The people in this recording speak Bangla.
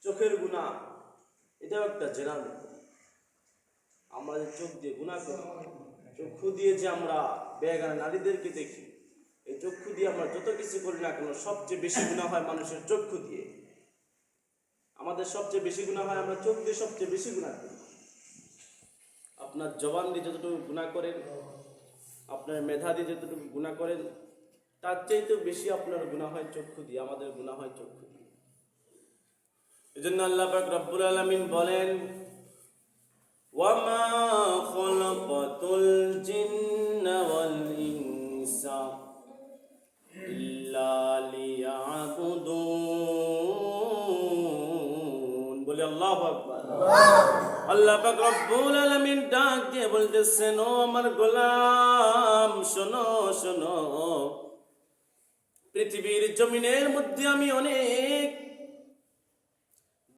চোখের গুনাহ এটাও একটা জেনার মতো। আমরা যে চোখ দিয়ে গুনাহ করি, চক্ষু দিয়ে যে আমরা বেগানা নারীদেরকে দেখি, এই চক্ষু দিয়ে আমরা যত কিছু করি না কেন সবচেয়ে বেশি গুনাহ হয় মানুষের চক্ষু দিয়ে। আমাদের সবচেয়ে বেশি গুনাহ হয়, আমরা চোখ দিয়ে সবচেয়ে বেশি গুনাহ করি। আপনার জবান দিয়ে যতটুকু গুনাহ করেন, আপনার মেধা দিয়ে যতটুকু গুনাহ করেন, তার চাইতেও বেশি আপনার গুনাহ হয় চক্ষু দিয়ে। আমাদের গুনাহ হয় চক্ষু দিয়ে। এজন্য আল্লাহ পাক রব্বুল আলামিন বলেন, ওয়ামা খলাকাতুল জিন্না ওয়াল ইনসা ইল্লা লিয়াবুদুন। বলে আল্লাহু আকবার। আল্লাহ পাক রব্বুল আলামিন ডাক দিয়ে বলতেছেন, ও আমার গোলাম শোনো শোনো, পৃথিবীর জমিনের মধ্যে আমি অনেক